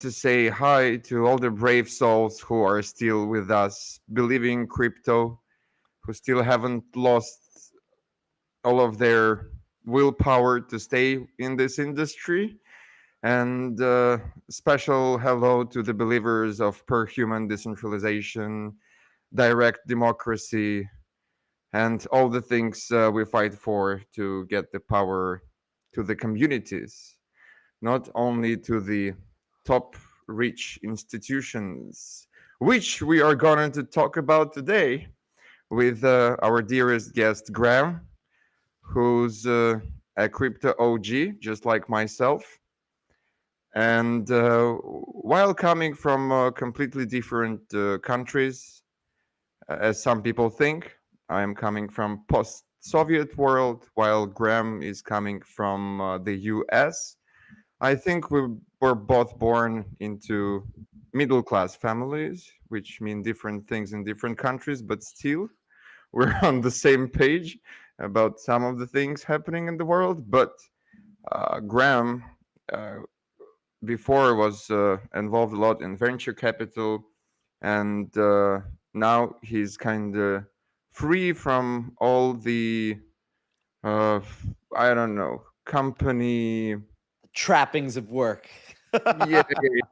to say hi to all the brave souls who are still with us, believing crypto, who still haven't lost all of their willpower to stay in this industry. And special hello to the believers of per human decentralization, direct democracy, and all the things we fight for to get the power to the communities, not only to the top rich institutions, which we are going to talk about today with our dearest guest, Graham, who's a crypto OG, just like myself. And while coming from completely different countries, as some people think, I am coming from post-Soviet world, while Graham is coming from the US. I think we were both born into middle-class families, which mean different things in different countries, but still we're on the same page about some of the things happening in the world. But Graham uh, before was involved a lot in venture capital, and now he's kind of free from all the uh, I don't know, company, Trappings of work. yeah,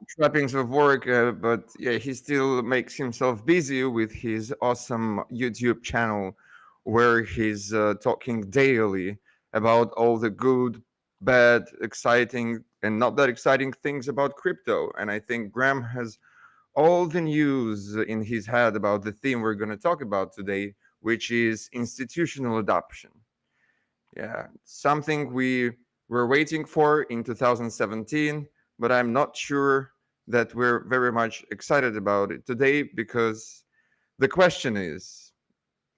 trappings of work, but yeah, he still makes himself busy with his awesome YouTube channel where he's talking daily about all the good, bad, exciting, and not that exciting things about crypto. And I think Graham has all the news in his head about the theme we're going to talk about today, which is institutional adoption. Yeah, something we were waiting for in 2017, but I'm not sure that we're very much excited about it today because the question is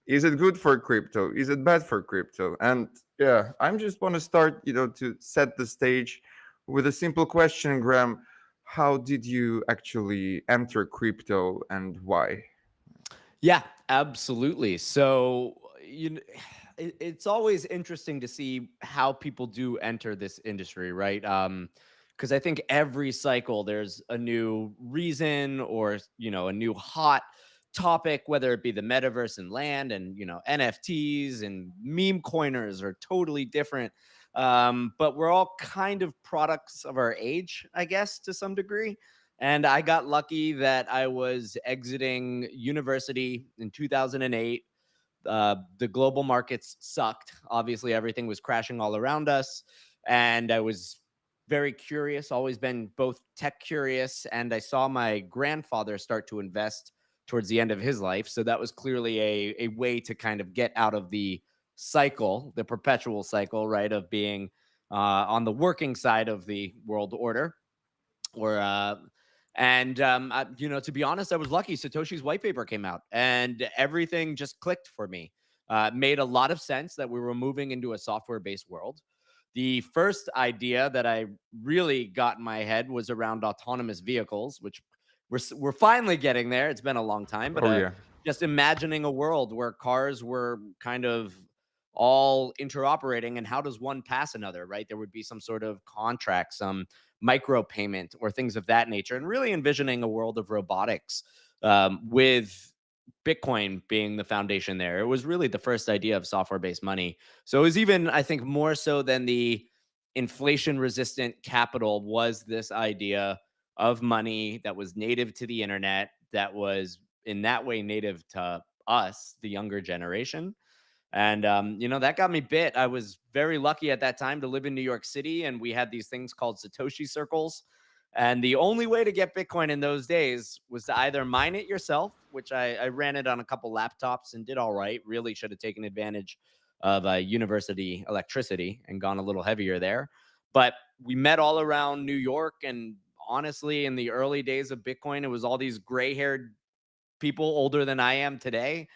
it good for crypto? Is it bad for crypto? And yeah, I'm just want to start, to set the stage with a simple question, Graham. How did you actually enter crypto and why? Yeah, absolutely. So, it's always interesting to see how people do enter this industry, right? Because I think every cycle there's a new reason or a new hot topic, whether it be the metaverse and land, and NFTs and meme coiners are totally different. But we're all kind of products of our age, I guess, to some degree. And I got lucky that I was exiting university in 2008. The global markets sucked. Obviously, everything was crashing all around us. And I was very curious, always been both tech curious. And I saw my grandfather start to invest towards the end of his life. So that was clearly a way to kind of get out of the cycle, the perpetual cycle, right, of being on the working side of the world order or to be honest, I was lucky. Satoshi's white paper came out and everything just clicked for me. Made a lot of sense that we were moving into a software based world. The first idea that I really got in my head was around autonomous vehicles, which we're finally getting there. It's been a long time, but Oh yeah. just imagining a world where cars were kind of all interoperating, and how does one pass another, right? There would be some sort of contract, some micro payment or things of that nature, and really envisioning a world of robotics, with Bitcoin being the foundation there. It was really the first idea of software based money. So it was even, I think, more so than the inflation resistant capital, was this idea of money that was native to the internet, that was in that way native to us, the younger generation. And, that got me bit. I was very lucky at that time to live in New York City, and we had these things called Satoshi circles. And the only way to get Bitcoin in those days was to either mine it yourself, which I ran it on a couple laptops and did all right. Really should have taken advantage of university electricity and gone a little heavier there. But we met all around New York. And honestly, in the early days of Bitcoin, it was all these gray haired people older than I am today,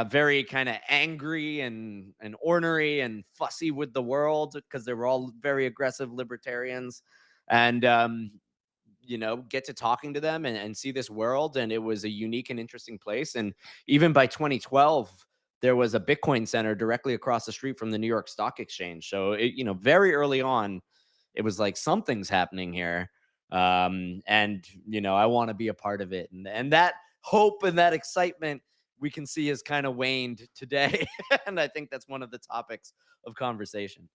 very kind of angry and ornery and fussy with the world because they were all very aggressive libertarians. And get to talking to them and see this world, and it was a unique and interesting place. And even by 2012, there was a Bitcoin center directly across the street from the New York Stock Exchange. So very early on, it was like something's happening here. And I want to be a part of it, and that hope and that excitement we can see has kind of waned today. And I think that's one of the topics of conversation.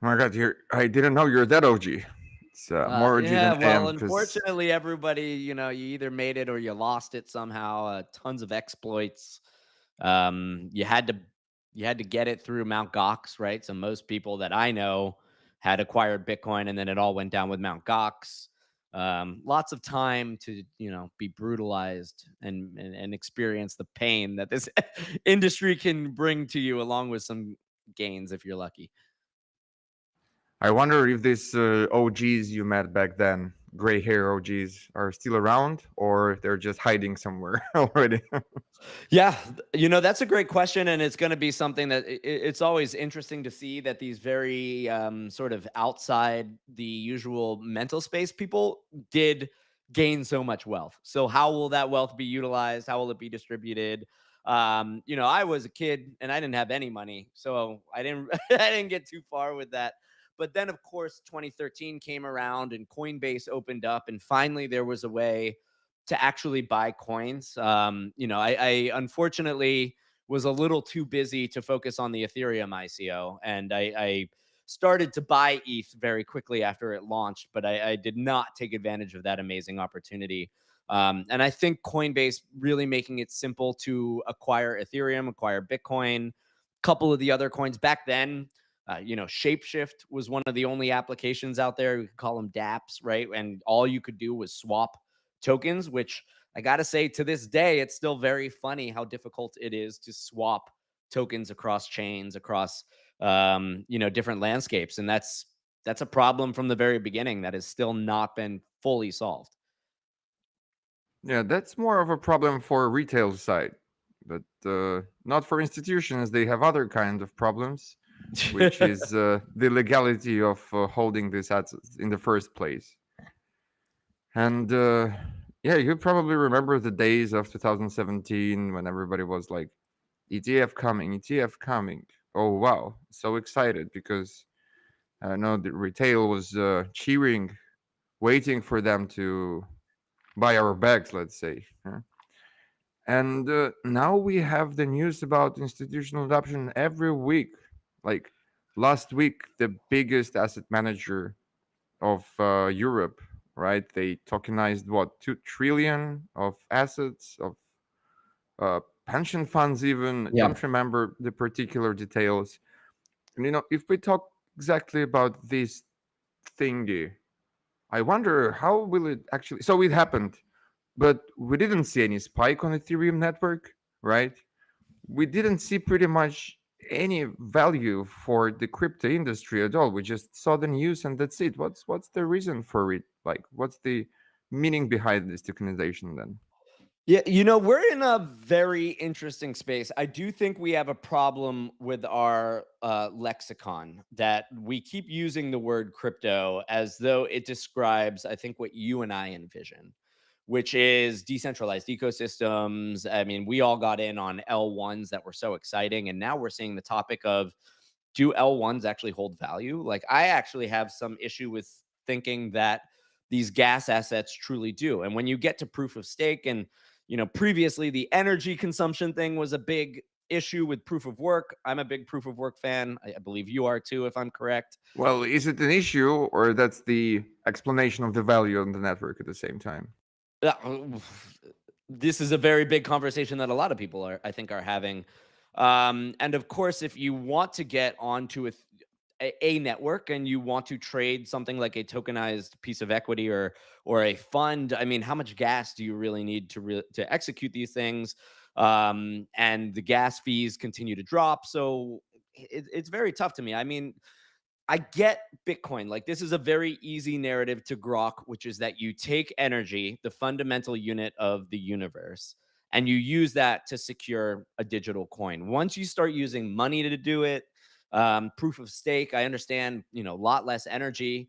Oh my God, I didn't know you're that OG. It's more OG Yeah, than I well, am because unfortunately, everybody, you either made it or you lost it somehow. Tons of exploits. You had to get it through Mount Gox, right? So most people that I know had acquired Bitcoin, and then it all went down with Mount Gox. Lots of time to be brutalized and experience the pain that this industry can bring to you, along with some gains if you're lucky. I wonder if these OGs you met back then, gray hair OGs, are still around or if they're just hiding somewhere already. Yeah, that's a great question, and it's going to be something that it's always interesting to see that these very sort of outside the usual mental space people did gain so much wealth. So how will that wealth be utilized? How will it be distributed? I was a kid and I didn't have any money, so I didn't I didn't get too far with that. But then, of course, 2013 came around and Coinbase opened up, and finally there was a way to actually buy coins. I unfortunately was a little too busy to focus on the Ethereum ICO, and I started to buy ETH very quickly after it launched, but I did not take advantage of that amazing opportunity. And I think Coinbase really making it simple to acquire Ethereum, acquire Bitcoin, a couple of the other coins back then. Shapeshift was one of the only applications out there. We could call them dApps, right? And all you could do was swap tokens, which I got to say, to this day, it's still very funny how difficult it is to swap tokens across chains, across different landscapes. And that's a problem from the very beginning that has still not been fully solved. Yeah, that's more of a problem for retail side, but not for institutions. They have other kind of problems, which is the legality of holding these assets in the first place. And yeah, you probably remember the days of 2017 when everybody was like, ETF coming, ETF coming. Oh wow, so excited because I know the retail was cheering, waiting for them to buy our bags, let's say. Huh? And now we have the news about institutional adoption every week. Like last week, the biggest asset manager of Europe, right? They tokenized what 2 trillion of assets of pension funds. Even Yeah. don't remember the particular details. And if we talk exactly about this thingy, I wonder how will it actually. So it happened, but we didn't see any spike on Ethereum network, right? We didn't see pretty much any value for the crypto industry at all. We just saw the news and that's it. What's the reason for it? Like, what's the meaning behind this tokenization then? Yeah, we're in a very interesting space. I do think we have a problem with our lexicon that we keep using the word crypto as though it describes, I think, what you and I envision, which is decentralized ecosystems. I mean, we all got in on L1s that were so exciting. And now we're seeing the topic of, do L1s actually hold value? Like, I actually have some issue with thinking that these gas assets truly do. And when you get to proof of stake, and previously the energy consumption thing was a big issue with proof of work. I'm a big proof of work fan. I believe you are too, if I'm correct. Well, is it an issue or that's the explanation of the value on the network at the same time? Uh, this is a very big conversation that a lot of people I think, are having. And of course, if you want to get onto a network and you want to trade something like a tokenized piece of equity or a fund, I mean, how much gas do you really need to execute these things? And the gas fees continue to drop, so it's very tough to me. I mean, I get Bitcoin. Like, this is a very easy narrative to grok, which is that you take energy, the fundamental unit of the universe, and you use that to secure a digital coin. Once you start using money to do it, proof of stake, I understand, a lot less energy.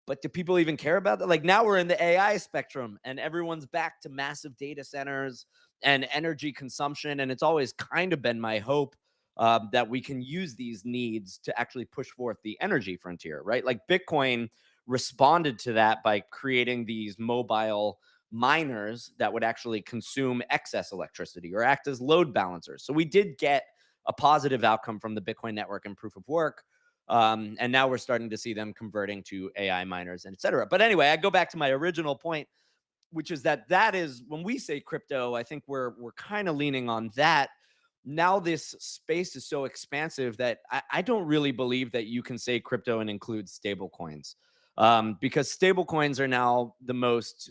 But do people even care about that? Like, now we're in the AI spectrum and everyone's back to massive data centers and energy consumption. And it's always kind of been my hope that we can use these needs to actually push forth the energy frontier, right? Like, Bitcoin responded to that by creating these mobile miners that would actually consume excess electricity or act as load balancers. So we did get a positive outcome from the Bitcoin network and proof of work. And now we're starting to see them converting to AI miners and et cetera. But anyway, I go back to my original point, which is that is when we say crypto, I think we're kind of leaning on that. Now this space is so expansive that I don't really believe that you can say crypto and include stable coins, because stable coins are now the most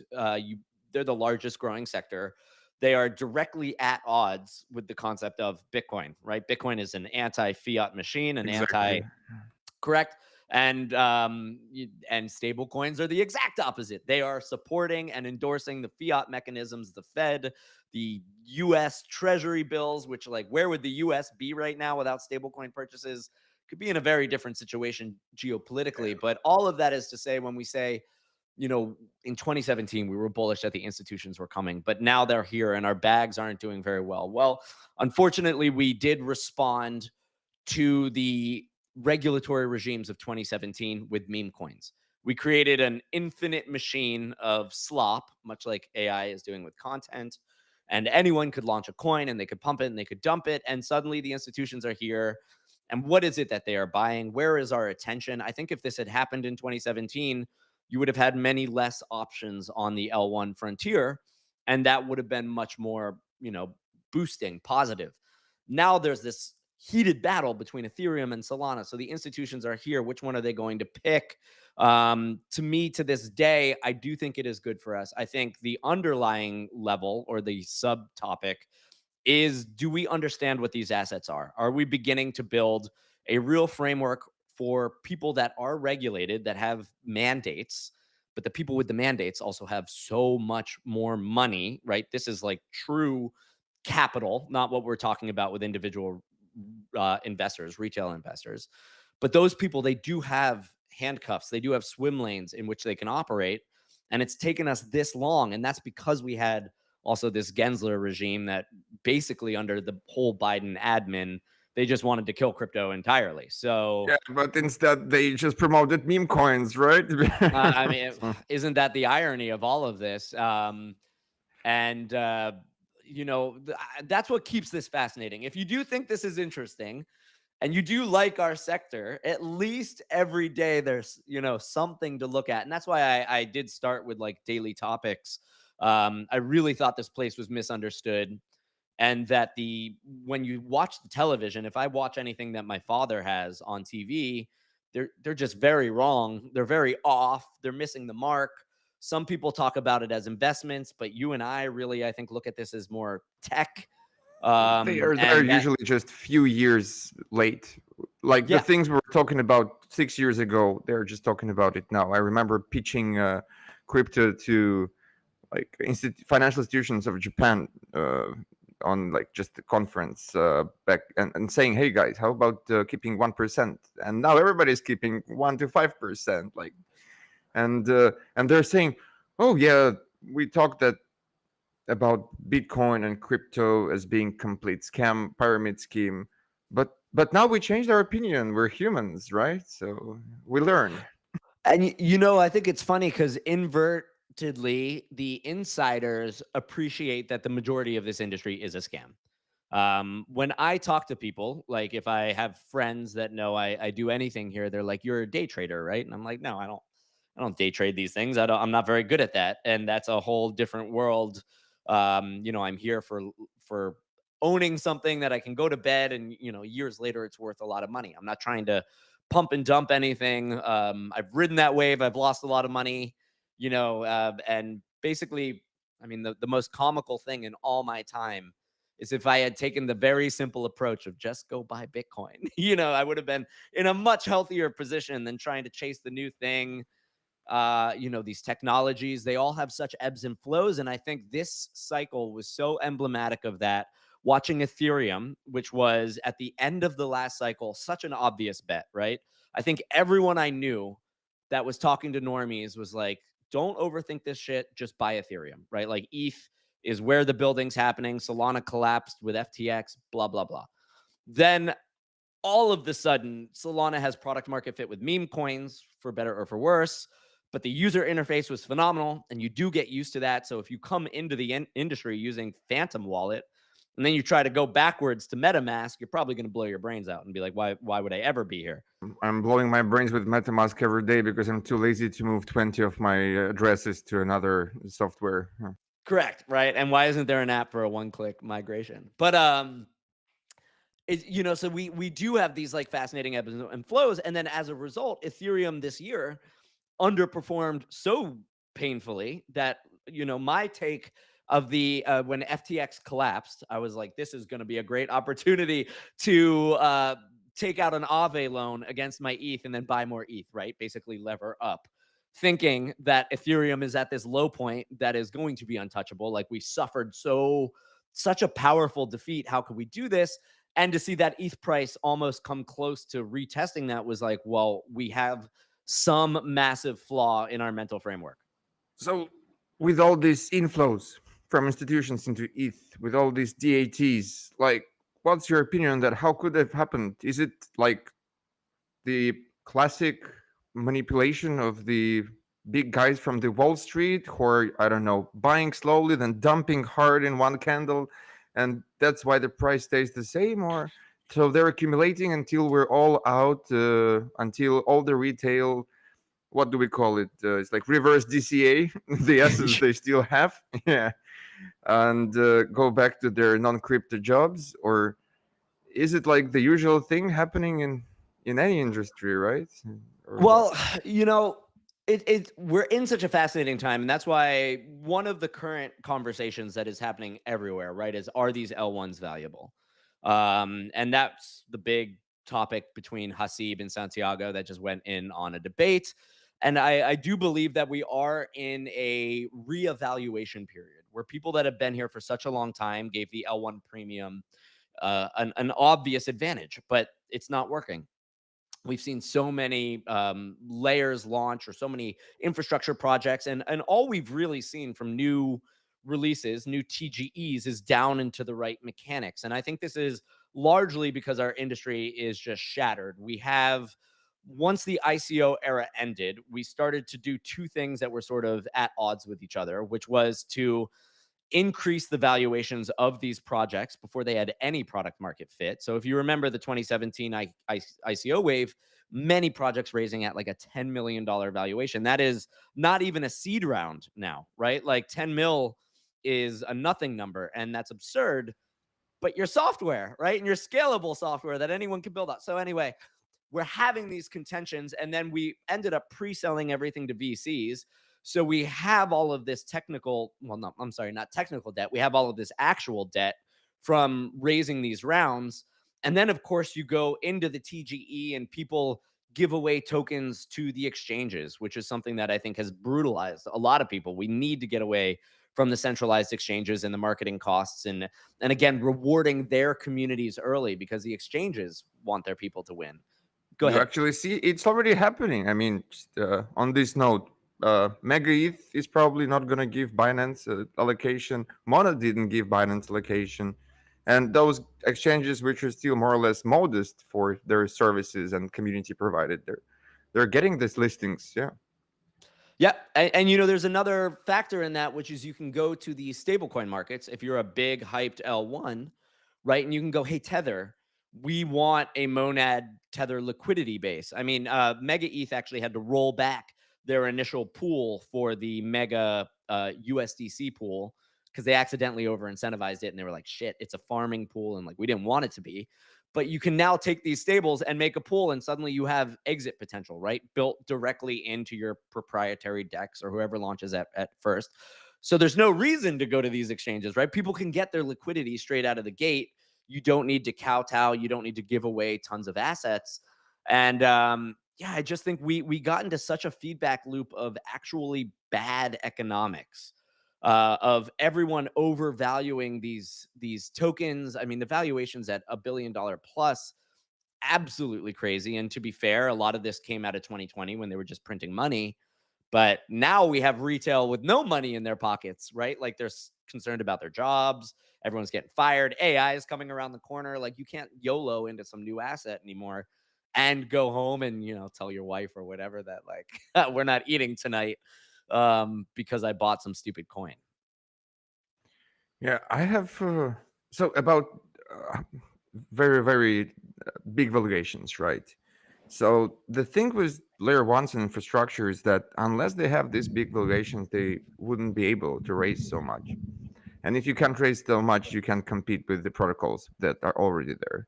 they're the largest growing sector. They are directly at odds with the concept of Bitcoin, right? Bitcoin is an anti-fiat machine, an Exactly. anti correct, and stable coins are the exact opposite. They are supporting and endorsing the fiat mechanisms, the Fed, the US Treasury bills, which, like, where would the US be right now without stablecoin purchases? Could be in a very different situation geopolitically. But all of that is to say, when we say, in 2017, we were bullish that the institutions were coming, but now they're here and our bags aren't doing very well. Well, unfortunately, we did respond to the regulatory regimes of 2017 with meme coins. We created an infinite machine of slop, much like AI is doing with content. And anyone could launch a coin and they could pump it and they could dump it. And suddenly the institutions are here. And what is it that they are buying? Where is our attention? I think if this had happened in 2017, you would have had many less options on the L1 frontier. And that would have been much more, boosting, positive. Now there's this heated battle between Ethereum and Solana. So the institutions are here. Which one are they going to pick? To me, to this day, I do think it is good for us. I think the underlying level or the subtopic is, do we understand what these assets are? Are we beginning to build a real framework for people that are regulated, that have mandates? But the people with the mandates also have so much more money, right? This is like true capital, not what we're talking about with individual investors, retail investors. But those people, they do have handcuffs, they do have swim lanes in which they can operate. And it's taken us this long. And that's because we had also this Gensler regime that basically, under the whole Biden admin, they just wanted to kill crypto entirely. So, Yeah, but instead they just promoted meme coins, right? I mean, isn't that the irony of all of this? And that's what keeps this fascinating. If you do think this is interesting and you do like our sector, at least every day there's something to look at. And that's why I did start with like daily topics. I really thought this place was misunderstood, and that when you watch the television, if I watch anything that my father has on TV, they're just very wrong. They're very off. They're missing the mark. Some people talk about it as investments, but you and I really, I think, look at this as more tech. They're And that, usually just few years late. Like the yeah, things we were talking about 6 years ago, they're just talking about it now. I remember pitching crypto to like financial institutions of Japan on like just the conference back, and saying, "Hey guys, how about keeping 1%?" And now everybody's keeping 1 to 5%. Like, and they're saying, "Oh yeah, we talked that about Bitcoin and crypto as being complete scam pyramid scheme, but now we changed our opinion. We're humans, right? So we learn." and I think it's funny because invertedly, the insiders appreciate that the majority of this industry is a scam. When I talk to people, like if I have friends that know I do anything here, they're like, "You're a day trader, right?" And I'm like, "No, I don't day trade these things. I'm not very good at that." And that's a whole different world. I'm here for owning something that I can go to bed and, years later it's worth a lot of money. I'm not trying to pump and dump anything. I've ridden that wave. I've lost a lot of money, and basically, I mean, the most comical thing in all my time is if I had taken the very simple approach of just go buy Bitcoin. I would have been in a much healthier position than trying to chase the new thing. These technologies, they all have such ebbs and flows. And I think this cycle was so emblematic of that. Watching Ethereum, which was at the end of the last cycle, such an obvious bet, right? I think everyone I knew that was talking to normies was like, don't overthink this shit, just buy Ethereum, right? Like ETH is where the building's happening. Solana collapsed with FTX, blah, blah, blah. Then all of the sudden, Solana has product market fit with meme coins, for better or for worse. but the user interface was phenomenal, and you do get used to that. So if you come into the industry using Phantom Wallet, and then you try to go backwards to MetaMask, you're probably going to blow your brains out and be like, why would I ever be here? I'm blowing my brains with MetaMask every day because I'm too lazy to move 20 of my addresses to another software. Huh. Correct, right? And why isn't there an app for a one-click migration? But so we do have these like fascinating ebbs and flows, and then as a result, Ethereum this year underperformed so painfully that my take of the when FTX collapsed, I was like, this is going to be a great opportunity to take out an Aave loan against my ETH and then buy more ETH, right? Basically lever up, thinking that Ethereum is at this low point that is going to be untouchable. Like, we suffered such a powerful defeat. How could we do this? And to see that ETH price almost come close to retesting that was like, well, we have some massive flaw in our mental framework. So, with all these inflows from institutions into ETH, with all these DATs, like, what's your opinion on that? How could that have happened? Is it like the classic manipulation of the big guys from the Wall Street who are, I don't know, buying slowly, then dumping hard in one candle, and that's why the price stays the same? Or so they're accumulating until we're all out, until all the retail, what do we call it? It's like reverse DCA, the essence they still have, yeah, and go back to their non-crypto jobs? Or is it like the usual thing happening in any industry, right? Or what? Well, you know, we're in such a fascinating time, and that's why one of the current conversations that is happening everywhere, right, is, are these L1s valuable? And that's the big topic between Hasib and Santiago that just went in on a debate. And I do believe that we are in a reevaluation period where people that have been here for such a long time gave the L1 premium an obvious advantage, but it's not working. We've seen so many layers launch, or so many infrastructure projects, and all we've really seen from new releases, new TGEs, is down into the right mechanics. And I think this is largely because our industry is just shattered. We have, once the ICO era ended, we started to do two things that were sort of at odds with each other, which was to increase the valuations of these projects before they had any product market fit. So if you remember the 2017 ICO wave, many projects raising at like a $10 million valuation. That is not even a seed round now, right? Like 10 mil is a nothing number, and that's absurd. But your software, right? And your scalable software that anyone can build out. So anyway, we're having these contentions, and then we ended up pre-selling everything to VCs. So we have all of this technical, well, no, I'm sorry, not technical debt. We have all of this actual debt from raising these rounds. And then, of course, you go into the TGE and people give away tokens to the exchanges, which is something that I think has brutalized a lot of people. We need to get away from the centralized exchanges and the marketing costs, and again, rewarding their communities early, because the exchanges want their people to win. Go You ahead. actually see it's already happening. I mean, just, on this note, Mega ETH is probably not going to give Binance allocation. Mono didn't give Binance allocation. And those exchanges, which are still more or less modest for their services and community provided, they're getting these listings. Yeah. Yeah, and there's another factor in that, which is you can go to the stablecoin markets if you're a big hyped L1, right? And you can go, hey, Tether, we want a Monad Tether liquidity base. I mean, Mega ETH actually had to roll back their initial pool for the Mega USDC pool because they accidentally over incentivized it, and they were like, shit, it's a farming pool, and like, we didn't want it to be. But you can now take these stables and make a pool, and suddenly you have exit potential, right? Built directly into your proprietary DEX or whoever launches at first. So there's no reason to go to these exchanges, right? People can get their liquidity straight out of the gate. You don't need to kowtow. You don't need to give away tons of assets. And yeah, I just think we got into such a feedback loop of actually bad economics, of everyone overvaluing these tokens. I mean, the valuations at $1 billion plus, absolutely crazy. And to be fair, a lot of this came out of 2020 when they were just printing money. But now we have retail with no money in their pockets, right? Like, they're concerned about their jobs. Everyone's getting fired. AI is coming around the corner. Like, you can't YOLO into some new asset anymore. and go home and tell your wife or whatever that like we're not eating tonight because I bought some stupid coin. Yeah, I have. So about uh, very, very big valuations, right? So the thing with layer ones and infrastructure is that unless they have these big valuations, they wouldn't be able to raise so much. And if you can't raise so much, you can compete with the protocols that are already there.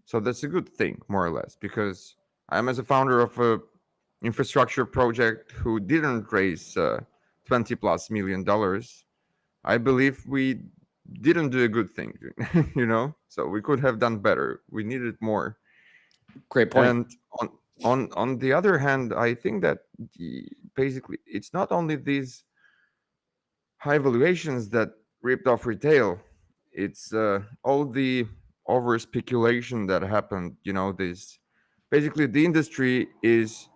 So that's a good thing, more or less, because I'm as a founder of a infrastructure project who didn't raise 20 plus $1 million. I believe we didn't do a good thing, So we could have done better. We needed more. Great point. And on the other hand, I think that basically it's not only these high valuations that ripped off retail. It's all the over speculation that happened. This basically the industry is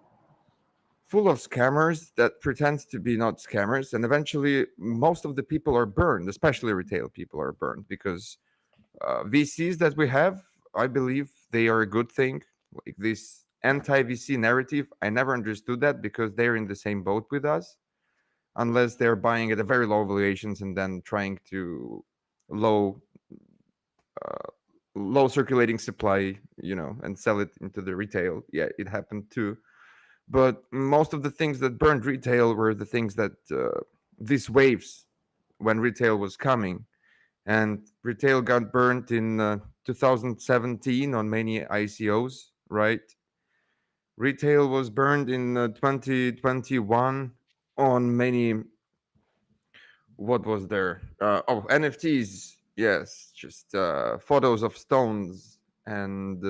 full of scammers that pretends to be not scammers, and eventually most of the people are burned, especially retail people are burned because VCs that we have, I believe they are a good thing. Like this anti VC narrative, I never understood that because they're in the same boat with us, unless they're buying at a very low valuations and then trying to low uh, low circulating supply, and sell it into the retail. Yeah, it happened too. But most of the things that burned retail were the things that these waves when retail was coming, and retail got burnt in 2017 on many ICOs, right? Retail was burned in 2021 on many. What was there? NFTs. Yes, just photos of stones and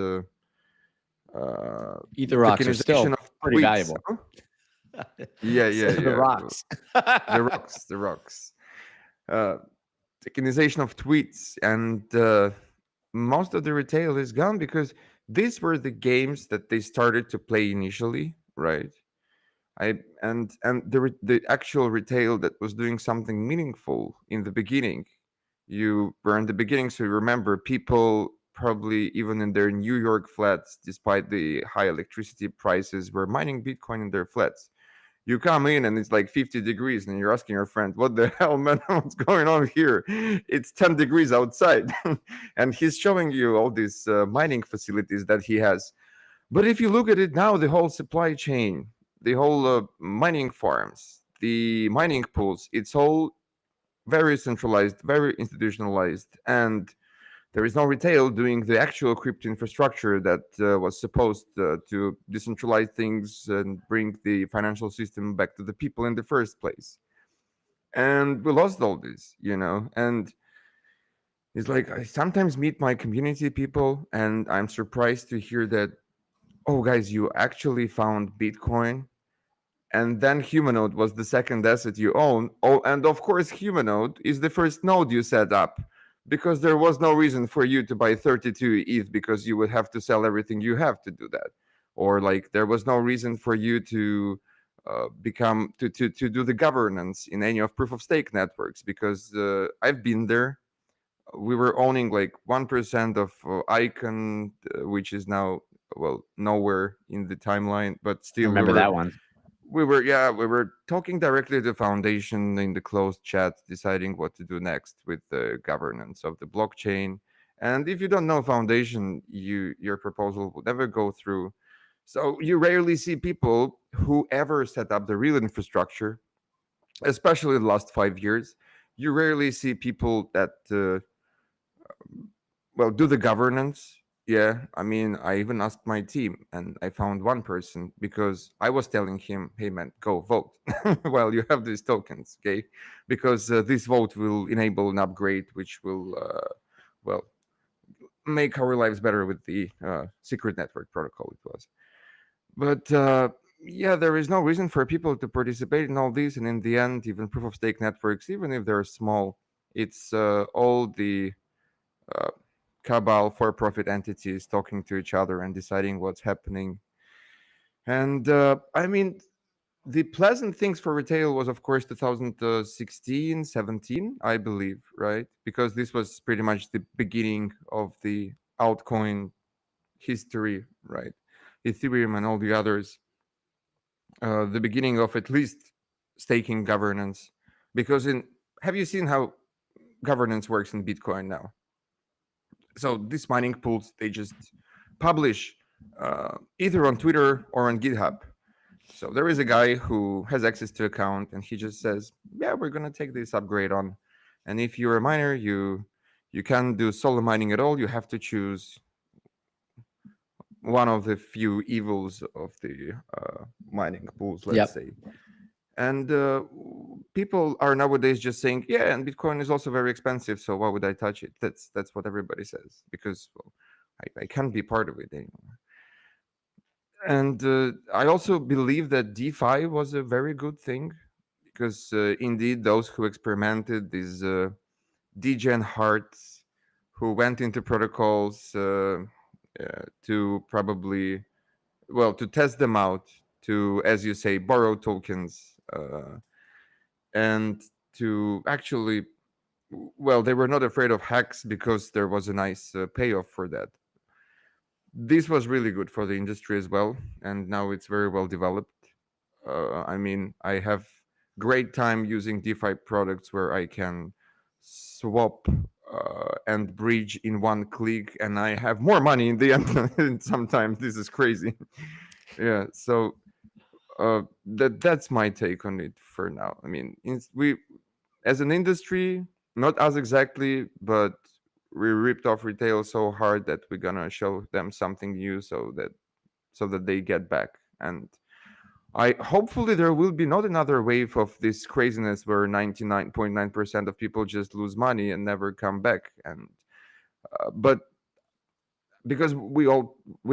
Ether rocks are tokenization still of pretty tweets. valuable. Huh? Yeah, yeah, The yeah. rocks. The rocks, the rocks. Uh, Tokenization of tweets, and most of the retail is gone because these were the games that they started to play initially, right? The actual retail that was doing something meaningful in the beginning. You were in the beginning, so you remember people probably even in their New York flats, despite the high electricity prices, were mining Bitcoin in their flats. You come in and it's like 50 degrees, and you're asking your friend, "What the hell, man? What's going on here? It's 10 degrees outside." And he's showing you all these mining facilities that he has. But if you look at it now, the whole supply chain, the whole mining farms, the mining pools, it's all very centralized, very institutionalized, and there is no retail doing the actual crypto infrastructure that was supposed to decentralize things and bring the financial system back to the people in the first place. And we lost all this, and it's like I sometimes meet my community people and I'm surprised to hear that, oh, guys, you actually found Bitcoin. And then Humanode was the second asset you own. Oh, and of course, Humanode is the first node you set up because there was no reason for you to buy 32 ETH because you would have to sell everything you have to do that. Or like there was no reason for you to become to do the governance in any of proof of stake networks because I've been there. We were owning like 1% of Icon, which is now, well, nowhere in the timeline, but I still remember that one. we were talking directly to the foundation in the closed chat, deciding what to do next with the governance of the blockchain. And if you don't know foundation, your proposal will never go through. So you rarely see people who ever set up the real infrastructure, especially the last 5 years. You rarely see people that well, do the governance. Yeah, I mean, I even asked my team, and I found one person because I was telling him, "Hey, man, go vote while you have these tokens, okay? Because this vote will enable an upgrade, which will, well, make our lives better with the secret network protocol." It was, but yeah, there is no reason for people to participate in all these, and in the end, even proof of stake networks, even if they're small, it's all the uh, cabal for profit entities talking to each other and deciding what's happening. And I mean, the pleasant things for retail was, of course, 2016, 17, I believe, right? Because this was pretty much the beginning of the altcoin history, right? Ethereum and all the others, the beginning of at least staking governance. Because in have you seen how governance works in Bitcoin now? So these mining pools, they just publish either on Twitter or on GitHub. So there is a guy who has access to account, and he just says, "Yeah, we're gonna take this upgrade on, and if you're a miner, you can't do solo mining at all. You have to choose one of the few evils of the mining pools, let's Yep. say." And people are nowadays just saying, "Yeah, and Bitcoin is also very expensive, so why would I touch it?" That's what everybody says because well, I can't be part of it anymore. And I also believe that DeFi was a very good thing because indeed those who experimented, these degen hearts who went into protocols to probably, well, to test them out, to, as you say, borrow tokens, and to actually, well, they were not afraid of hacks because there was a nice payoff for that. This was really good for the industry as well, and now it's very well developed. I mean, I have great time using DeFi products where I can swap and bridge in one click, and I have more money in the end. And sometimes this is crazy. Yeah, so that's my take on it for now. I mean, we as an industry, not us exactly, but we ripped off retail so hard that we're gonna show them something new so that they get back. And I hopefully there will be not another wave of this craziness where 99.9% of people just lose money and never come back. And but because we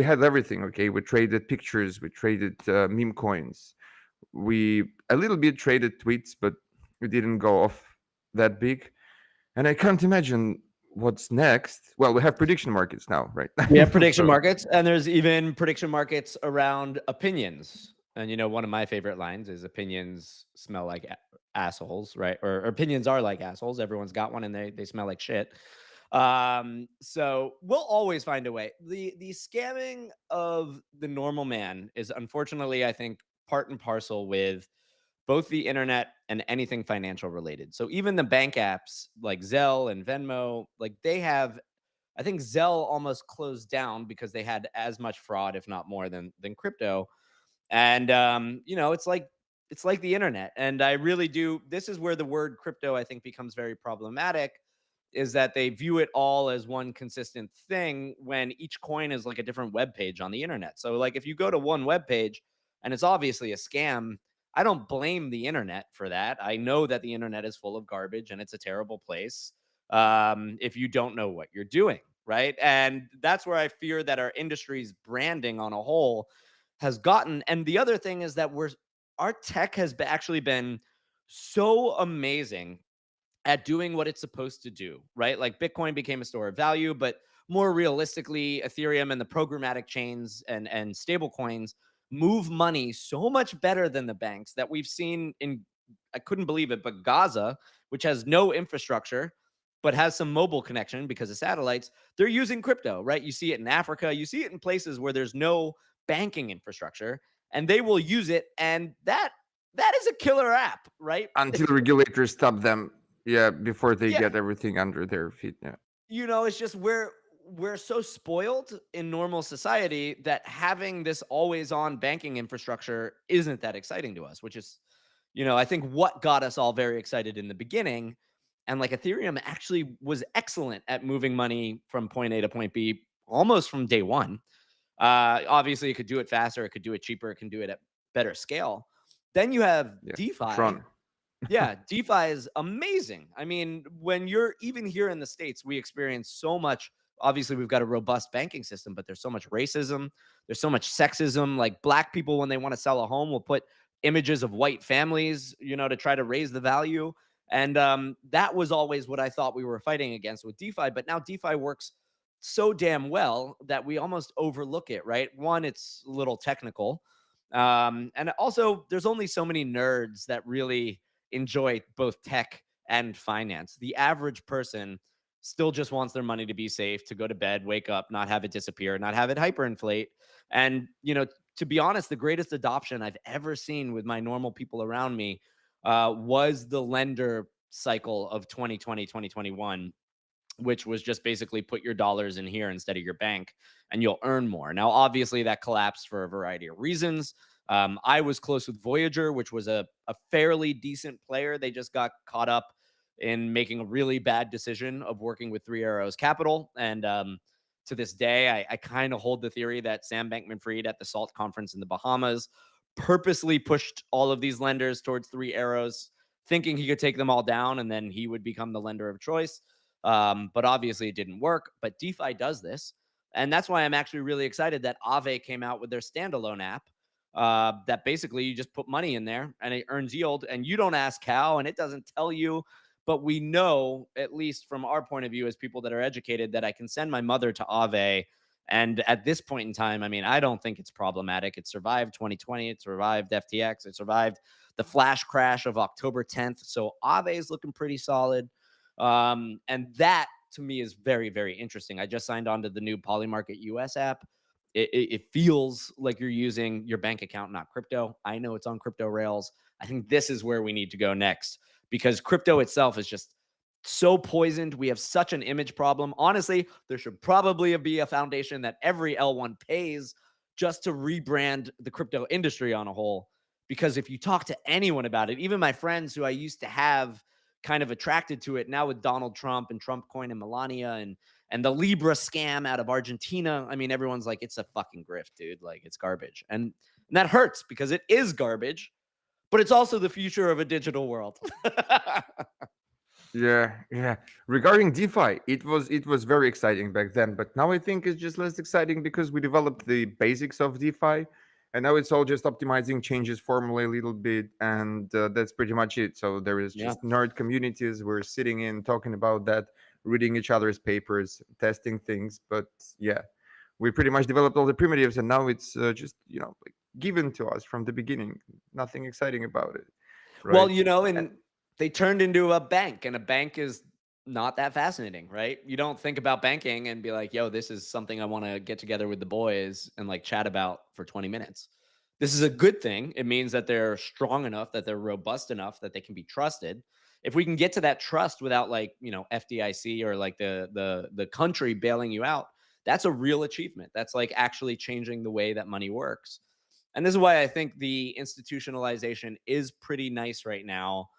had everything, okay, we traded pictures, we traded meme coins, we a little bit traded tweets, but we didn't go off that big. And I can't imagine what's next. Well, we have prediction markets now, right? We have prediction So markets, and there's even prediction markets around opinions. And one of my favorite lines is opinions smell like assholes, right? Or opinions are like assholes. Everyone's got one, and they smell like shit. So we'll always find a way. The scamming of the normal man is unfortunately, I think, part and parcel with both the internet and anything financial related. So even the bank apps like Zelle and Venmo, like they have, I think Zelle almost closed down because they had as much fraud, if not more, than crypto. And it's like the internet. And I really do. This is where the word crypto, I think, becomes very problematic. Is that they view it all as one consistent thing when each coin is like a different web page on the internet. So, like, if you go to one web page and it's obviously a scam, I don't blame the internet for that. I know that the internet is full of garbage and it's a terrible place if you don't know what you're doing, right? And that's where I fear that our industry's branding on a whole has gotten. And the other thing is that our tech has actually been so amazing at doing what it's supposed to do, right? Like Bitcoin became a store of value, but more realistically, Ethereum and the programmatic chains and stable coins move money so much better than the banks that we've seen in, I couldn't believe it, but Gaza, which has no infrastructure but has some mobile connection because of satellites, they're using crypto, right? You see it in Africa, you see it in places where there's no banking infrastructure, and they will use it, and that is a killer app, right? until regulators stop them, yeah, before they Yeah, get everything under their feet. Yeah. it's just we're so spoiled in normal society that having this always on banking infrastructure isn't that exciting to us, which is, I think what got us all very excited in the beginning. And like Ethereum actually was excellent at moving money from point A to point B almost from day one. Obviously, it could do it faster, it could do it cheaper, it can do it at better scale. Then you have Yeah. DeFi. Tron. Yeah, DeFi is amazing. I mean, when you're even here in the States, we experience so much. Obviously, we've got a robust banking system, but there's so much racism. There's so much sexism. Like black people, when they want to sell a home, will put images of white families, to try to raise the value. And that was always what I thought we were fighting against with DeFi. But now DeFi works so damn well that we almost overlook it, right? One, it's a little technical. And also, there's only so many nerds that really enjoy both tech and finance. The average person still just wants their money to be safe, to go to bed, wake up, not have it disappear, not have it hyperinflate. And, to be honest, the greatest adoption I've ever seen with my normal people around me was the lender cycle of 2020, 2021, which was just basically put your dollars in here instead of your bank and you'll earn more. Now, obviously, that collapsed for a variety of reasons. I was close with Voyager, which was a fairly decent player. They just got caught up in making a really bad decision of working with Three Arrows Capital. And to this day, I kind of hold the theory that Sam Bankman Fried at the SALT conference in the Bahamas purposely pushed all of these lenders towards Three Arrows, thinking he could take them all down and then he would become the lender of choice. But obviously it didn't work. But DeFi does this. And that's why I'm actually really excited that Aave came out with their standalone app that basically you just put money in there and it earns yield and you don't ask how and it doesn't tell you. But we know, at least from our point of view as people that are educated, that I can send my mother to Aave. And at this point in time, I mean, I don't think it's problematic. It survived 2020. It survived FTX. It survived the flash crash of October 10th. So Aave is looking pretty solid. And that to me is very, very interesting. I just signed on to the new Polymarket US app. It feels like you're using your bank account, not crypto. I know it's on crypto rails. I think this is where we need to go next because crypto itself is just so poisoned. We have such an image problem. Honestly, there should probably be a foundation that every L1 pays just to rebrand the crypto industry on a whole. Because if you talk to anyone about it, even my friends who I used to have kind of attracted to it now with Donald Trump and Trump coin and Melania and the Libra scam out of Argentina. I mean, everyone's like, it's a fucking grift, dude. Like it's garbage. And that hurts because it is garbage, but it's also the future of a digital world. Yeah, yeah. Regarding DeFi, it was very exciting back then, but now I think it's just less exciting because we developed the basics of DeFi, and now it's all just optimizing changes formally a little bit, and that's pretty much it. So there is Yeah. just nerd communities. We're sitting in talking about that, reading each other's papers, testing things. But yeah, we pretty much developed all the primitives, and now it's just like given to us from the beginning. Nothing exciting about it, Well, right? and they turned into a bank, and a bank is not that fascinating, right? You don't think about banking and be like, yo, this is something I want to get together with the boys and like chat about for 20 minutes. This is a good thing. It means that they're strong enough, that they're robust enough, that they can be trusted. If we can get to that trust without like, FDIC or like the country bailing you out, that's a real achievement. That's like actually changing the way that money works. And this is why I think the institutionalization is pretty nice right now,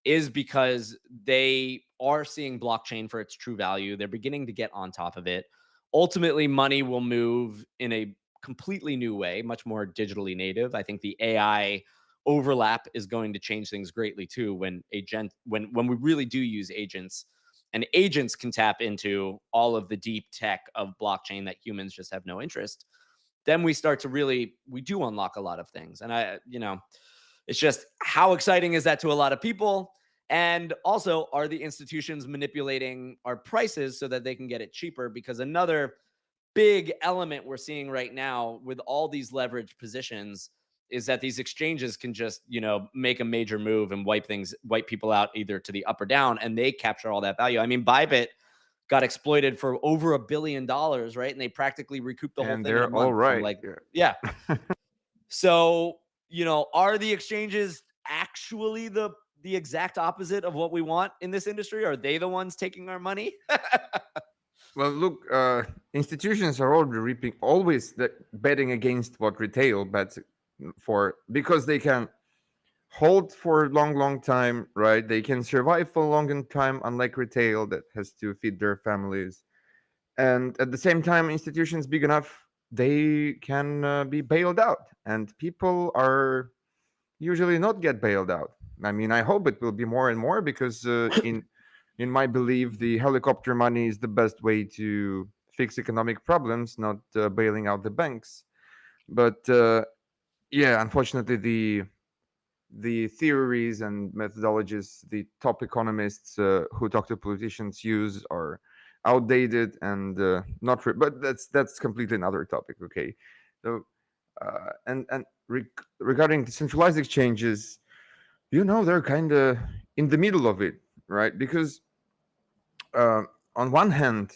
is because they are seeing blockchain for its true value. They're beginning to get on top of it. Ultimately, money will move in a completely new way, much more digitally native. I think the AI overlap is going to change things greatly too when we really do use agents, and agents can tap into all of the deep tech of blockchain that humans just have no interest. Then we do unlock a lot of things. And it's just, how exciting is that to a lot of people? And also, are the institutions manipulating our prices so that they can get it cheaper? Because another big element we're seeing right now with all these leveraged positions is that these exchanges can just, make a major move and wipe people out either to the up or down, and they capture all that value. I mean, Bybit got exploited for over $1 billion, right? And they practically recouped the whole And thing in a they're all month from right. like, Yeah. yeah. So, are the exchanges actually the exact opposite of what we want in this industry? Are they the ones taking our money? Well, look, institutions are already reaping always betting against what retail bets for because they can hold for a long, long time, right? They can survive for a long time, unlike retail that has to feed their families. And at the same time, institutions big enough, they can be bailed out, and people are usually not get bailed out. I mean, I hope it will be more and more because in my belief, the helicopter money is the best way to fix economic problems, not bailing out the banks. But yeah, unfortunately, the theories and methodologies the top economists who talk to politicians use are outdated and not. But that's completely another topic. Okay, so regarding decentralized exchanges, they're kind of in the middle of it, right? Because on one hand,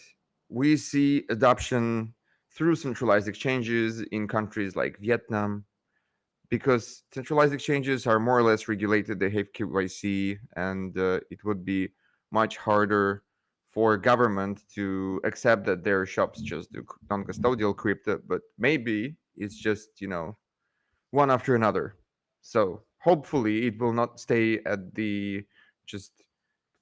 we see adoption through centralized exchanges in countries like Vietnam, because centralized exchanges are more or less regulated. They have KYC, and it would be much harder for government to accept that their shops just do non-custodial crypto. But maybe it's just one after another. So hopefully it will not stay at the just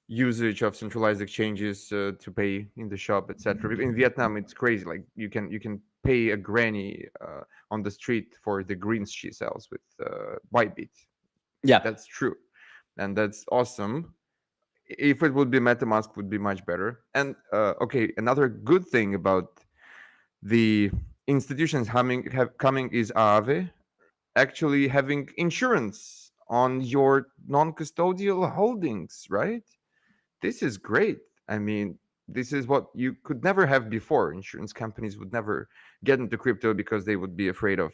usage of centralized exchanges to pay in the shop, etc. In Vietnam, it's crazy. Like you can pay a granny on the street for the greens she sells with Bybit. Yeah. That's true, and that's awesome. If it would be MetaMask, would be much better. And okay, another good thing about the institutions coming is Aave actually having insurance on your non-custodial holdings, right? This is great. I mean, this is what you could never have before. Insurance companies would never get into crypto because they would be afraid of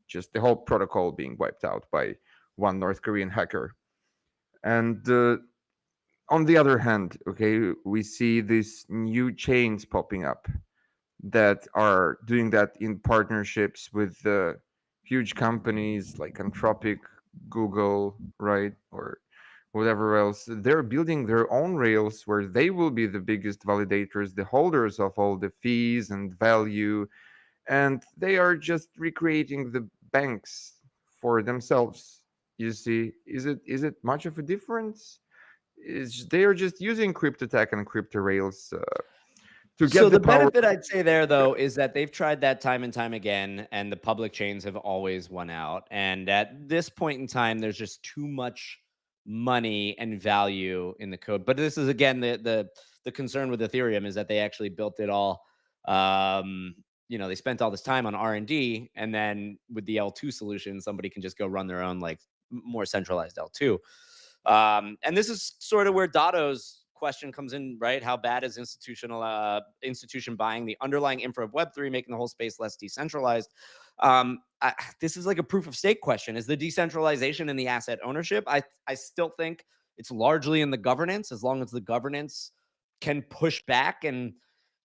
just the whole protocol being wiped out by one North Korean hacker. And on the other hand, okay, we see these new chains popping up that are doing that in partnerships with huge companies like Anthropic, Google, right, or whatever else. They're building their own rails where they will be the biggest validators, the holders of all the fees and value, and they are just recreating the banks for themselves. You see, is it much of a difference? Is they are just using crypto tech and crypto rails to So get the the power. benefit I'd say there though is that they've tried that time and time again, and the public chains have always won out. And at this point in time, there's just too much money and value in the code. But this is again the concern with Ethereum is that they actually built it all. Um, they spent all this time on R&D, and then with the L2 solution, somebody can just go run their own like more centralized L2. And this is sort of where Dotto's question comes in, right? How bad is institution buying the underlying infra of Web3, making the whole space less decentralized? This is like a proof of stake question. Is the decentralization in the asset ownership? I still think it's largely in the governance, as long as the governance can push back. And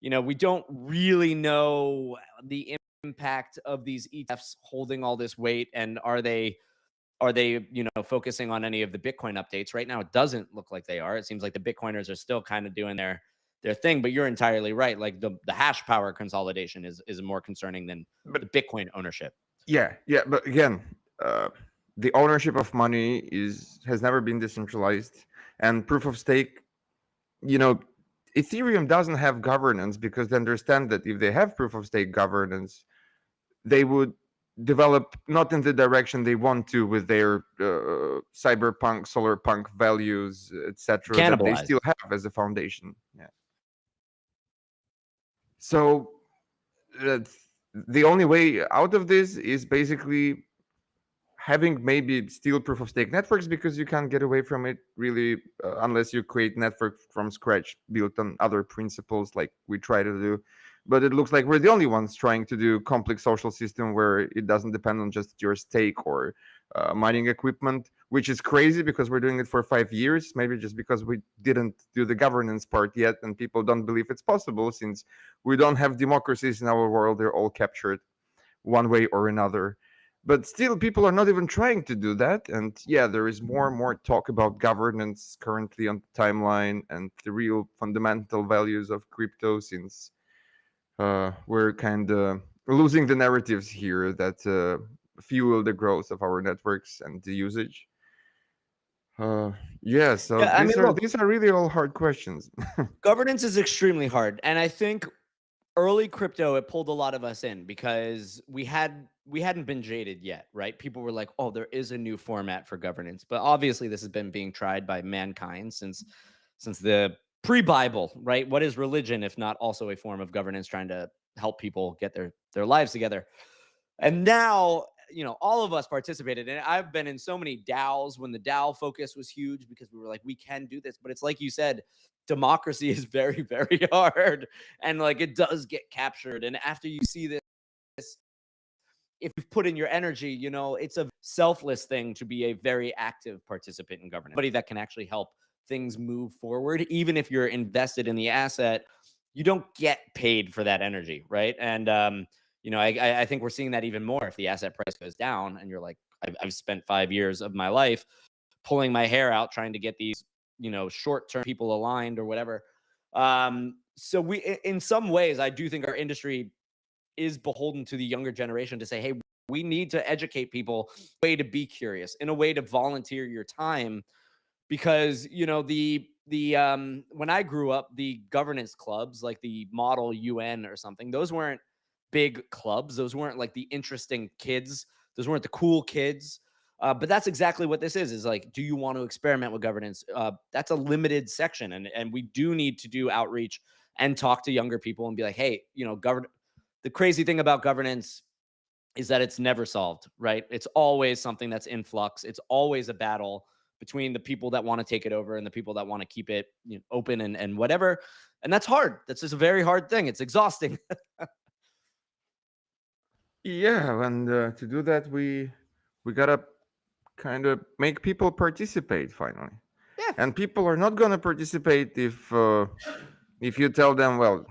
we don't really know the impact of these ETFs holding all this weight, and are they focusing on any of the Bitcoin updates? Right now it doesn't look like they are. It seems like the Bitcoiners are still kind of doing their thing. But you're entirely right, like the hash power consolidation is more concerning than But the Bitcoin ownership. yeah, but again, uh, the ownership of money is has never been decentralized, and proof of stake. You know, Ethereum doesn't have governance because they understand that if they have proof of stake governance, they would develop not in the direction they want to with their cyberpunk, solar punk values, etc. That they Cannibalize. still have as a foundation. Yeah. So the only way out of this is basically having maybe still proof of stake networks, because you can't get away from it really unless you create network from scratch built on other principles like we try to do. But it looks like we're the only ones trying to do complex social system where it doesn't depend on just your stake or mining equipment, which is crazy because we're doing it for 5 years, maybe just because we didn't do the governance part yet and people don't believe it's possible, since we don't have democracies in our world. They're all captured one way or another. But still, people are not even trying to do that. And yeah, there is more and more talk about governance currently on the timeline and the real fundamental values of crypto, since we're kind of losing the narratives here that fuel the growth of our networks and the usage. Yeah, so Yeah, I these mean, are look, these are really all hard questions. governance is extremely hard, and I think early crypto it pulled a lot of us in because we hadn't been jaded yet, right? People were like, oh, there is a new format for governance, but obviously this has been being tried by mankind since the pre-Bible, right? What is religion if not also a form of governance trying to help people get their lives together? And now, all of us participated. And I've been in so many DAOs when the DAO focus was huge because we were like, we can do this. But it's like you said, democracy is very, very hard. And like it does get captured. And after you see this, if you've put in your energy, it's a selfless thing to be a very active participant in governance, somebody that can actually help things move forward. Even if you're invested in the asset, you don't get paid for that energy, right? And I think we're seeing that even more if the asset price goes down, and you're like, I've spent 5 years of my life pulling my hair out trying to get these, short term people aligned or whatever. So in some ways, I do think our industry is beholden to the younger generation to say, hey, we need to educate people way to be curious, in a way to volunteer your time, because the when I grew up, the governance clubs like the Model UN or something, those weren't big clubs. Those weren't like the interesting kids. Those weren't the cool kids. But that's exactly what this is like, do you want to experiment with governance? That's a limited section, and we do need to do outreach and talk to younger people and be like, hey, the crazy thing about governance is that it's never solved, right? It's always something that's in flux. It's always a battle between the people that want to take it over and the people that want to keep it, open and whatever. And that's hard. That's just a very hard thing. It's exhausting. Yeah, and to do that, we gotta kind of make people participate finally. Yeah. And people are not gonna participate if you tell them, well,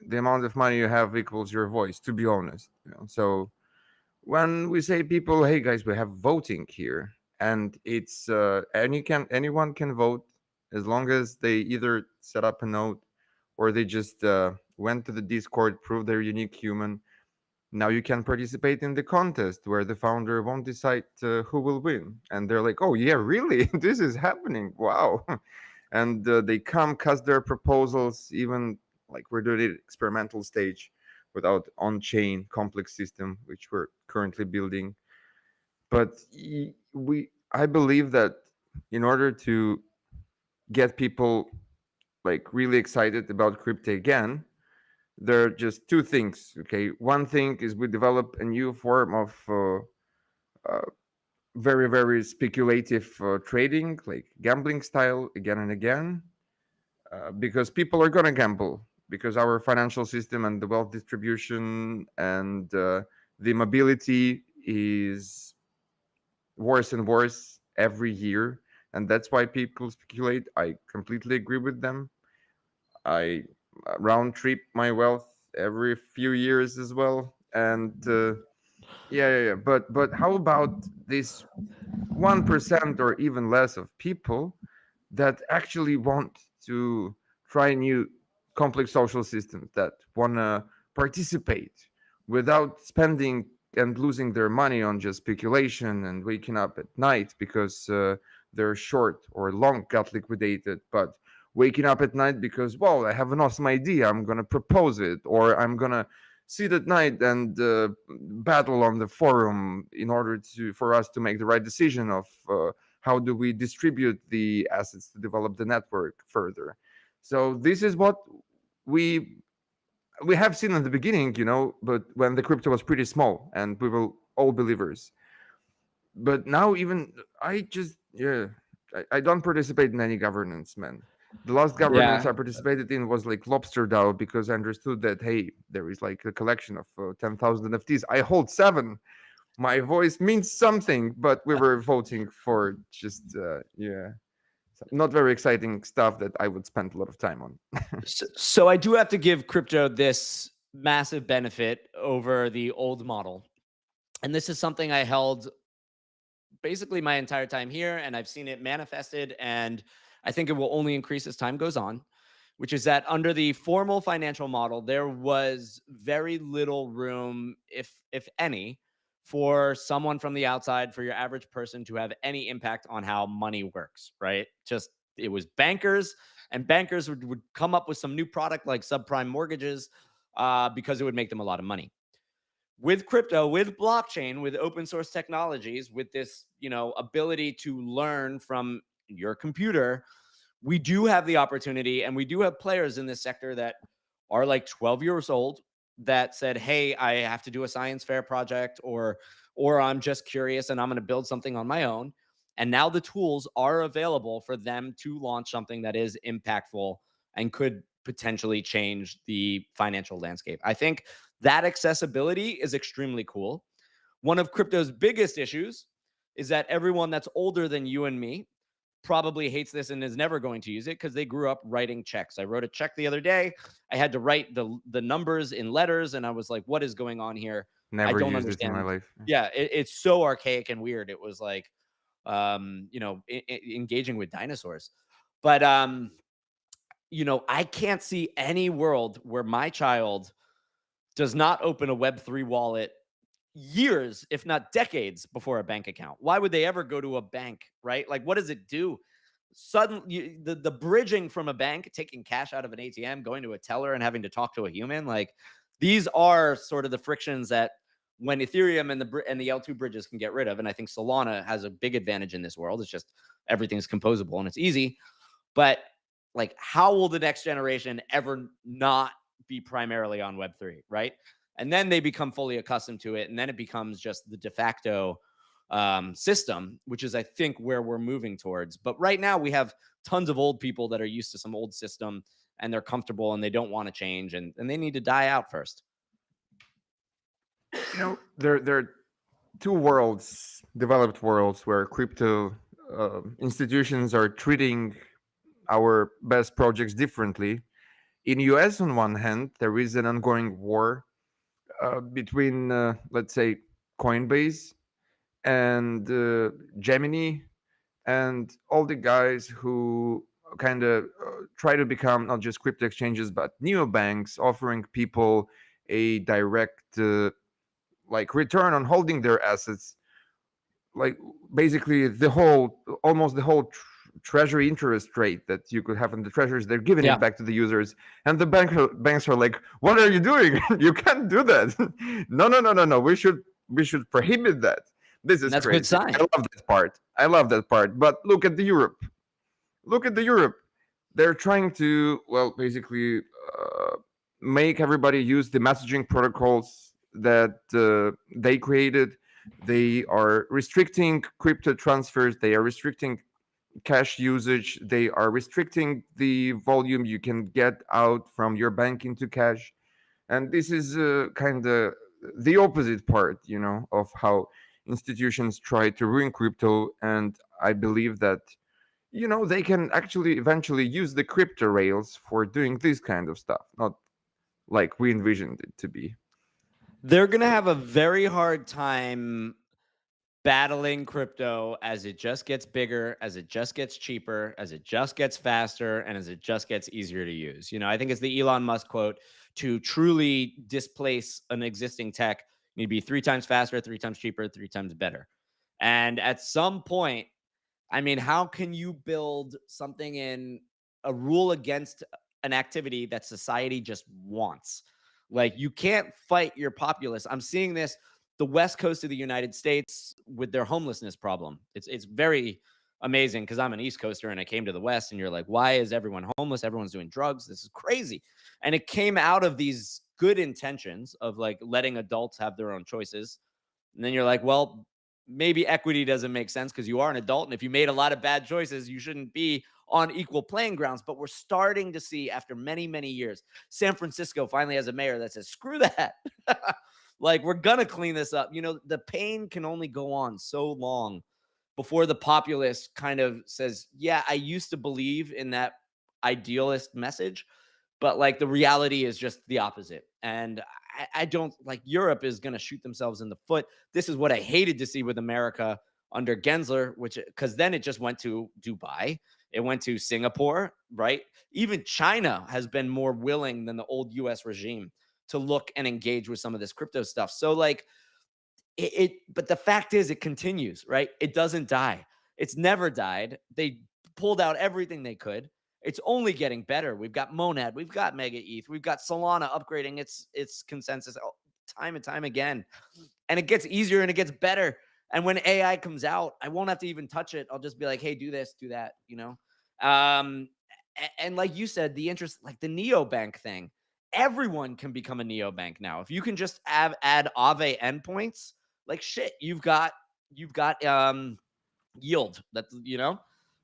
the amount of money you have equals your voice. To be honest, so when we say people, hey guys, we have voting here, and it's anyone can vote as long as they either set up a node or they just went to the Discord, prove they're unique human. Now you can participate in the contest where the founder won't decide who will win, and they're like, oh yeah, really? This is happening, wow. And they come cast their proposals, even like we're doing it experimental stage without on-chain complex system which we're currently building. But I believe that in order to get people like really excited about crypto again, there are just two things. Okay, one thing is we develop a new form of uh, very very speculative trading, like gambling style, again and again, because people are gonna gamble because our financial system and the wealth distribution and the mobility is worse and worse every year, and that's why people speculate. I completely agree with them. I round trip my wealth every few years as well, and yeah. But how about this 1% or even less of people that actually want to try new complex social systems, that want to participate without spending and losing their money on just speculation and waking up at night because their short or long got liquidated, but waking up at night because, well, I have an awesome idea, I'm going to propose it, or I'm going to sit at night and battle on the forum in order to for us to make the right decision of how do we distribute the assets to develop the network further. So this is what we we have seen in the beginning, but when the crypto was pretty small and we were all believers. But now even I just yeah, I don't participate in any governance, man. The last governance Yeah. I participated in was like Lobster DAO because I understood that hey, there is like a collection of 10,000 NFTs. I hold seven. My voice means something, but we were voting for just not very exciting stuff that I would spend a lot of time on. So I do have to give crypto this massive benefit over the old model. And this is something I held basically my entire time here, and I've seen it manifested, and I think it will only increase as time goes on, which is that under the formal financial model, there was very little room, if any, for someone from the outside, for your average person to have any impact on how money works, right? Just it was bankers, and bankers would come up with some new product like subprime mortgages because it would make them a lot of money. With crypto, with blockchain, with open source technologies, with this, ability to learn from your computer, we do have the opportunity, and we do have players in this sector that are like 12 years old that said, hey, I have to do a science fair project, or I'm just curious and I'm going to build something on my own. And now the tools are available for them to launch something that is impactful and could potentially change the financial landscape. I think that accessibility is extremely cool. One of crypto's biggest issues is that everyone that's older than you and me probably hates this and is never going to use it because they grew up writing checks. I wrote a check the other day. I had to write the numbers in letters, and I was like, what is going on here? I Never don't used it in my understand. life. Yeah, it's so archaic and weird. It was like engaging with dinosaurs. But I can't see any world where my child does not open a Web3 wallet years, if not decades, before a bank account. Why would they ever go to a bank, right? Like, what does it do? Suddenly, the bridging from a bank, taking cash out of an ATM, going to a teller, and having to talk to a human, like these are sort of the frictions that when Ethereum and the L2 bridges can get rid of. And I think Solana has a big advantage in this world. It's just everything's composable and it's easy. But like, how will the next generation ever not be primarily on Web3, right? And then they become fully accustomed to it, and then it becomes just the de facto system, which is, I think, where we're moving towards. But right now, we have tons of old people that are used to some old system, and they're comfortable, and they don't want to change, and they need to die out first. There are two worlds, developed worlds, where crypto institutions are treating our best projects differently. In US, on one hand, there is an ongoing war between, let's say, Coinbase and Gemini and all the guys who kind of try to become not just crypto exchanges but neobanks, offering people a direct like return on holding their assets, like basically almost the whole treasury interest rate that you could have in the treasuries. They're giving Yeah, it back to the users, and the banks are like, what are you doing? You can't do that. No, no, no, no, no, we should prohibit that. This and is that's a good crazy. sign. I love that part, but look at the Europe. They're trying to, well, basically make everybody use the messaging protocols that they created. They are restricting crypto transfers. They are restricting cash usage. They are restricting the volume you can get out from your bank into cash. And this is kind of the opposite part, of how institutions try to ruin crypto. And I believe that they can actually eventually use the crypto rails for doing this kind of stuff, not like we envisioned it to be. They're going to have a very hard time battling crypto as it just gets bigger, as it just gets cheaper, as it just gets faster, and as it just gets easier to use. I think it's the Elon Musk quote: to truly displace an existing tech, you need to be 3 times faster, 3 times cheaper, 3 times better. And at some point, I mean, how can you build something in a rule against an activity that society just wants? Like, you can't fight your populace. I'm seeing this the West Coast of the United States with their homelessness problem. It's very amazing because I'm an East Coaster and I came to the West, and you're like, why is everyone homeless? Everyone's doing drugs. This is crazy. And it came out of these good intentions of like letting adults have their own choices. And then you're like, well, maybe equity doesn't make sense because you are an adult. And if you made a lot of bad choices, you shouldn't be on equal playing grounds. But we're starting to see, after many, many years, San Francisco finally has a mayor that says, screw that. Like, we're going to clean this up. The pain can only go on so long before the populace kind of says, yeah, I used to believe in that idealist message, but like the reality is just the opposite. And I don't like, Europe is going to shoot themselves in the foot. This is what I hated to see with America under Gensler, which, because then it just went to Dubai, it went to Singapore, right? Even China has been more willing than the old US regime to look and engage with some of this crypto stuff. So like but the fact is, it continues, right? It doesn't die. It's never died. They pulled out everything they could. It's only getting better. We've got Monad, we've got Mega ETH, we've got Solana upgrading its consensus time and time again. And it gets easier and it gets better. And when AI comes out, I won't have to even touch it. I'll just be like, hey, do this, do that. And like you said, the interest, like the neobank thing, everyone can become a neobank now. If you can just add Aave endpoints, like shit, you've got yield. And I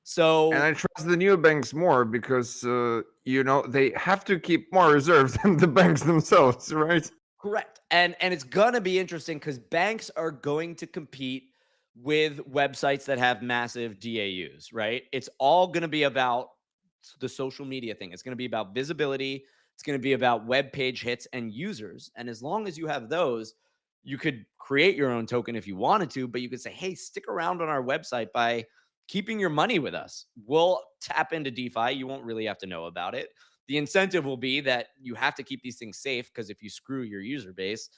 So trust the new banks more because they have to keep more reserves than the banks themselves, right? correct. And it's gonna be interesting because banks are going to compete with websites that have massive DAUs, right? It's all going to be about the social media thing. It's going to be about visibility. It's going to be about web page hits and users. And as long as you have those, you could create your own token if you wanted to, but you could say, hey, stick around on our website by keeping your money with us. We'll tap into DeFi. You won't really have to know about it. The incentive will be that you have to keep these things safe because if you screw your user base,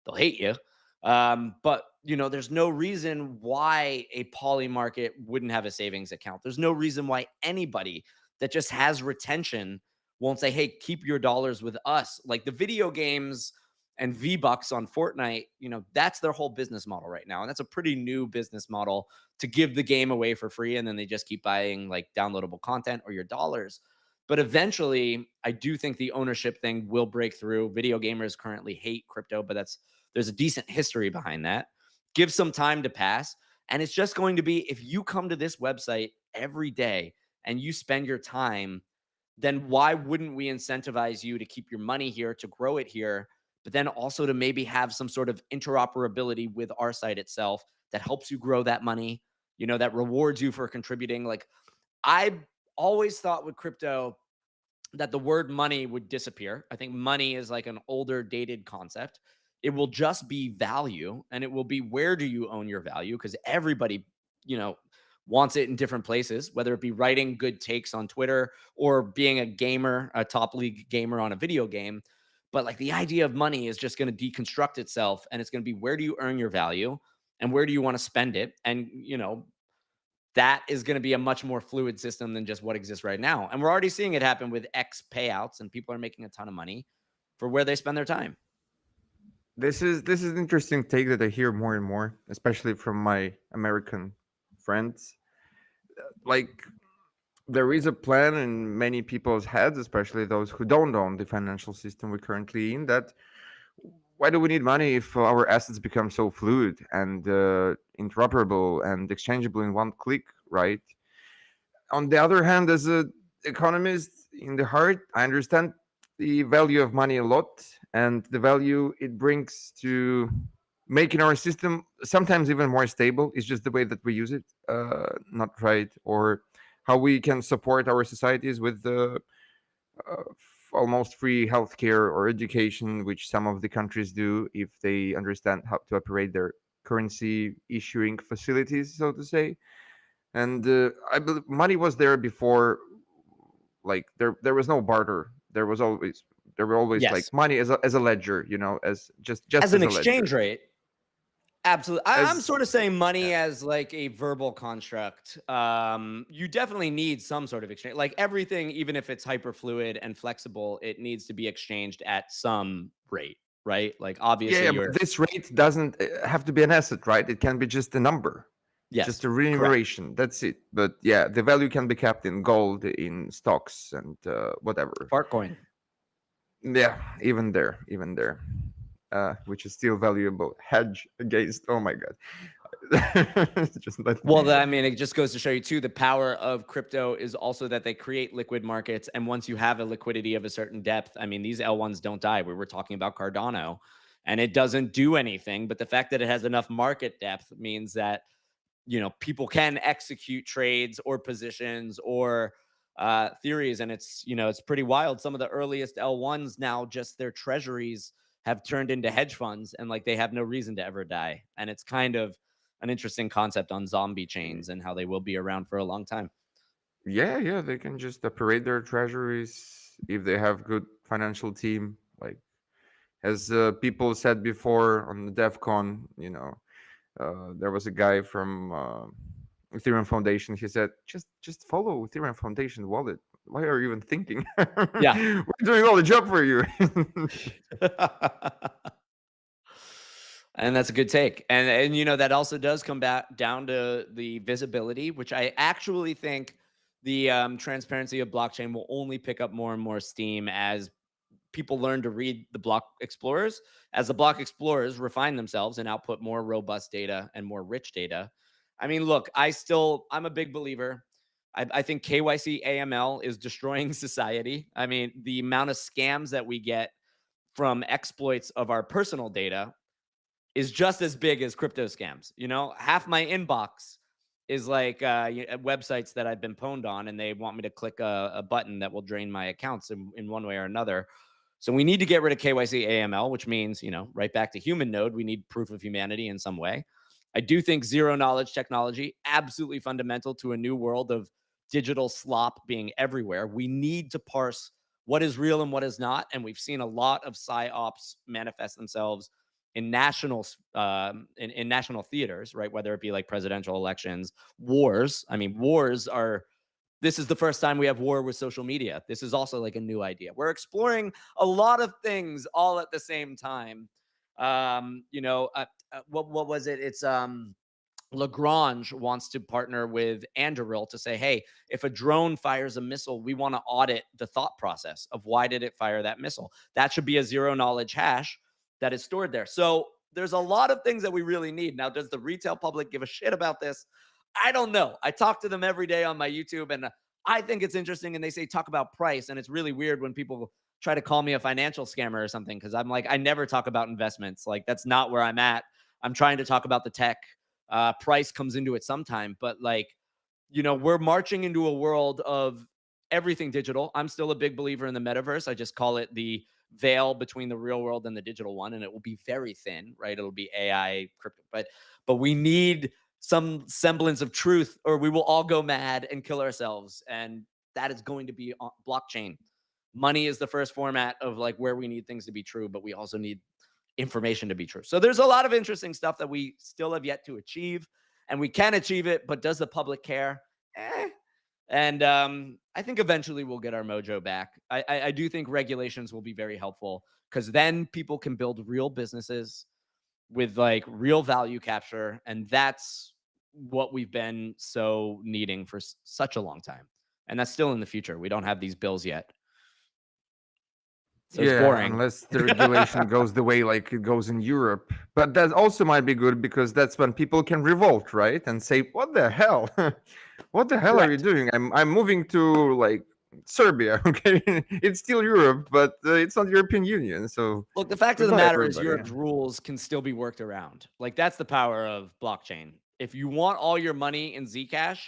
they'll hate you. But there's no reason why a poly market wouldn't have a savings account. There's no reason why anybody that just has retention won't say, hey, keep your dollars with us. Like the video games and V-Bucks on Fortnite, that's their whole business model right now. And that's a pretty new business model to give the game away for free. And then they just keep buying like downloadable content or your dollars. But eventually, I do think the ownership thing will break through. Video gamers currently hate crypto, but there's a decent history behind that. Give some time to pass. And it's just going to be if you come to this website every day and you spend your time, then why wouldn't we incentivize you to keep your money here, to grow it here, but then also to maybe have some sort of interoperability with our site itself that helps you grow that money, that rewards you for contributing. Like I always thought with crypto that the word money would disappear. I think money is like an older, dated concept. It will just be value, and it will be where do you own your value? Because everybody, wants it in different places, whether it be writing good takes on Twitter or being a gamer, a top league gamer on a video game. But like the idea of money is just going to deconstruct itself, and it's going to be where do you earn your value and where do you want to spend it? And, that is going to be a much more fluid system than just what exists right now. And we're already seeing it happen with X payouts, and people are making a ton of money for where they spend their time. This is an interesting take that I hear more and more, especially from my American friends. Like there is a plan in many people's heads, especially those who don't own the financial system we're currently in, that why do we need money if our assets become so fluid and interoperable and exchangeable in one click, right? On the other hand, as a economist in the heart, I understand the value of money a lot and the value it brings to making our system sometimes even more stable. It's just the way that we use it, not right, or how we can support our societies with the almost free healthcare or education, which some of the countries do if they understand how to operate their currency issuing facilities, so to say. And I believe money was there before. Like there was no barter. There were always Yes. like money as a ledger, as just As an as a ledger. exchange rate, absolutely. I'm As sort of saying Yeah. money as like a verbal construct. You definitely need some sort of exchange. Like everything, even if it's hyper fluid and flexible, it needs to be exchanged at some rate, right? Like Yeah, obviously yeah, you're but this rate doesn't have to be an asset, right? It can be just a number, just yes, a correct. remuneration. That's it. But yeah, the value can be kept in gold, in stocks, and whatever. Fartcoin. Yeah, even there, which is still valuable. Hedge against. Oh my god. Just let. I mean, it just goes to show you too, the power of crypto is also that they create liquid markets. And once you have a liquidity of a certain depth, I mean, these L1s don't die. We were talking about Cardano and it doesn't do anything. But the fact that it has enough market depth means that, people can execute trades or positions or theories. And it's pretty wild. Some of the earliest L1s now, just their treasuries have turned into hedge funds and like they have no reason to ever die. And it's kind of an interesting concept on zombie chains and how they will be around for a long time. Yeah, yeah, they can just operate their treasuries if they have good financial team. Like as people said before on the DevCon, there was a guy from Ethereum Foundation. He said, "Just follow Ethereum Foundation wallet. Why are you even thinking? Yeah. We're doing all the job for you." And that's a good take. And that also does come back down to the visibility, which I actually think the transparency of blockchain will only pick up more and more steam as people learn to read the block explorers, as the block explorers refine themselves and output more robust data and more rich data. I mean, look, I'm a big believer. I think KYC AML is destroying society. I mean, the amount of scams that we get from exploits of our personal data is just as big as crypto scams. You know, half my inbox is like websites that I've been pwned on, and they want me to click a button that will drain my accounts in one way or another. So we need to get rid of KYC AML, which means, you know, right back to Humanode, we need proof of humanity in some way. I do think zero knowledge technology, absolutely fundamental to a new world of digital slop being everywhere. We need to parse what is real and what is not. And we've seen a lot of psyops manifest themselves in national theaters, right? Whether it be like presidential elections, wars. I mean, wars are. This is the first time we have war with social media. This is also like a new idea. We're exploring a lot of things all at the same time. What was it? It's Lagrange wants to partner with Anduril to say, hey, if a drone fires a missile, we want to audit the thought process of why did it fire that missile. That should be a zero knowledge hash that is stored there. So there's a lot of things that we really need. Now, does the retail public give a shit about this? I don't know. I talk to them every day on my YouTube, and I think it's interesting. And they say talk about price, and it's really weird when people try to call me a financial scammer or something, because I'm like, I never talk about investments. Like, that's not where I'm at. I'm trying to talk about the tech. Price comes into it sometime, but like, you know, we're marching into a world of everything digital. I'm still a big believer in the metaverse. I just call it the veil between the real world and the digital one, and it will be very thin, right? It'll be AI, crypto, but we need some semblance of truth, or we will all go mad and kill ourselves, and that is going to be on blockchain. Money is the first format of like where we need things to be true, but we also need information to be true. So there's a lot of interesting stuff that we still have yet to achieve, and we can achieve it, but does the public care? And I think eventually we'll get our mojo back. I do think regulations will be very helpful, because then people can build real businesses with like real value capture, and that's what we've been so needing for such a long time. And that's still in the future. We don't have these bills yet. So it's Yeah, boring. unless the regulation goes the way like it goes in Europe. But that also might be good because that's when people can revolt, right? And say, "What the hell? What the hell are you Correct. doing? I'm moving to like Serbia, okay? It's still Europe, but it's not European Union, so Look, the fact of the goodbye matter is everybody." Europe's rules can still be worked around. Like, that's the power of blockchain. If you want all your money in Zcash,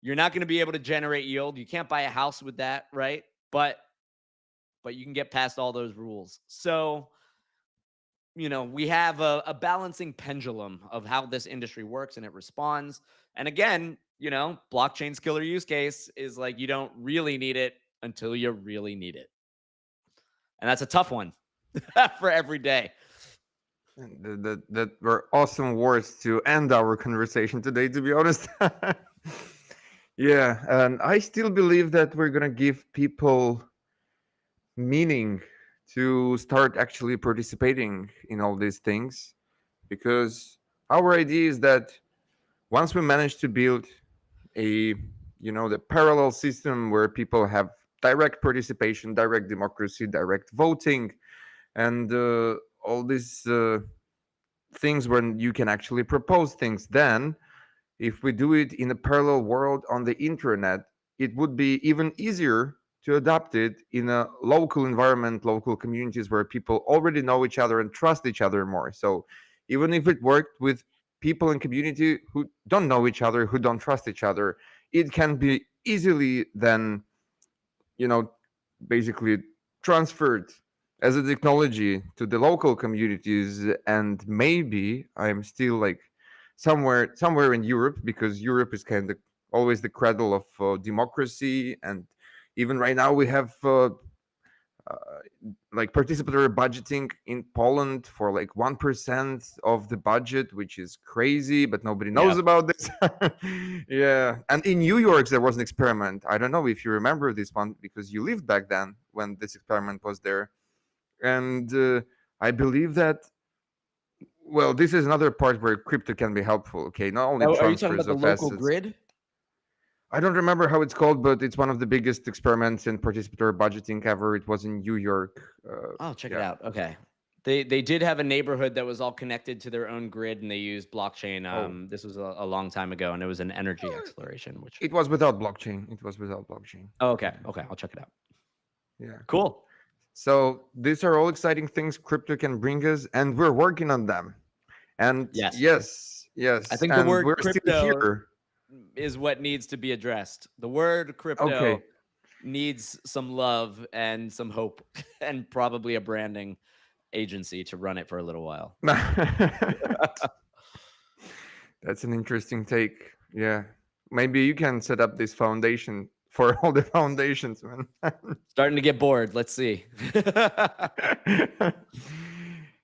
you're not going to be able to generate yield. You can't buy a house with that, right? But you can get past all those rules. So, you know, we have a balancing pendulum of how this industry works and it responds. And again, you know, blockchain's killer use case is like you don't really need it until you really need it. And that's a tough one for every day. That were awesome words to end our conversation today, to be honest. Yeah, and I still believe that we're gonna give people meaning to start actually participating in all these things, because our idea is that once we manage to build a, the parallel system where people have direct participation, direct democracy, direct voting, and all these things when you can actually propose things, then if we do it in a parallel world on the internet, it would be even easier to adopt it in a local environment, local communities where people already know each other and trust each other more. So even if it worked with people in community who don't know each other, who don't trust each other, it can be easily then, you know, basically transferred as a technology to the local communities. And maybe I'm still like somewhere in Europe, because Europe is kind of always the cradle of democracy. And even right now we have uh, like participatory budgeting in Poland for like 1% of the budget, which is crazy, but nobody Yeah. knows about this. Yeah. And in New York, there was an experiment. I don't know if you remember this one because you lived back then when this experiment was there. And I believe that, well, this is another part where crypto can be helpful. Okay. Not only Oh, are you talking transfers about the of local assets. grid? I don't remember how it's called, but it's one of the biggest experiments in participatory budgeting ever. It was in New York. Oh, check it Yeah. out. Okay. They did have a neighborhood that was all connected to their own grid, and they used blockchain. Oh, This was a long time ago, and it was an energy exploration. Which it was without blockchain. It was without blockchain. oh, okay, I'll check it out. Yeah. Cool. So these are all exciting things crypto can bring us, and we're working on them. And Yes. yes, I yes, think the and word we're still crypto here. is what needs to be addressed. The word crypto Okay. needs some love and some hope and probably a branding agency to run it for a little while. That's an interesting take. Yeah. Maybe you can set up this foundation for all the foundations, man. Starting to get bored. Let's see.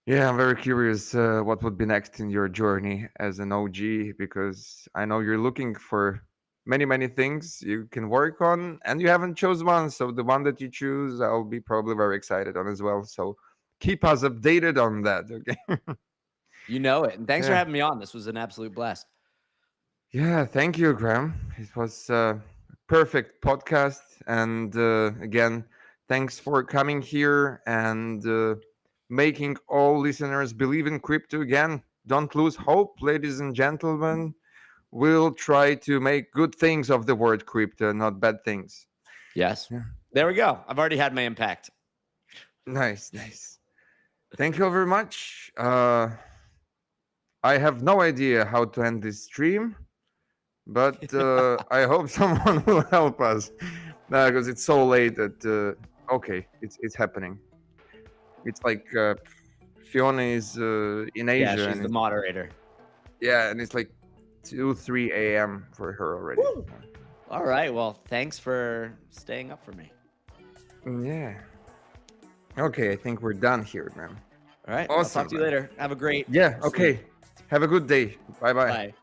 Yeah, I'm very curious what would be next in your journey as an OG, because I know you're looking for many, many things you can work on and you haven't chose one. So the one that you choose, I'll be probably very excited on as well. So keep us updated on that. Okay. You know it. And thanks for Yeah. having me on. This was an absolute blast. Yeah. Thank you, Graham. It was a perfect podcast. And again, thanks for coming here and making all listeners believe in crypto again. Don't lose hope, ladies and gentlemen. We'll try to make good things of the word crypto, not bad things. Yes. Yeah. There we go. I've already had my impact. Nice, nice. Thank you very much. I have no idea how to end this stream, but I hope someone will help us because it's so late that okay, it's happening. It's like Fiona is in Yeah, Asia, she's and the it's, moderator. yeah, and it's like 2 3 a.m. for her already. Woo! All right. Well, thanks for staying up for me. Yeah. Okay, I think we're done here, man. All right. I'll talk Awesome, to you man. later. Have a great Yeah. sleep. Okay. Have a good day. Bye bye. Bye.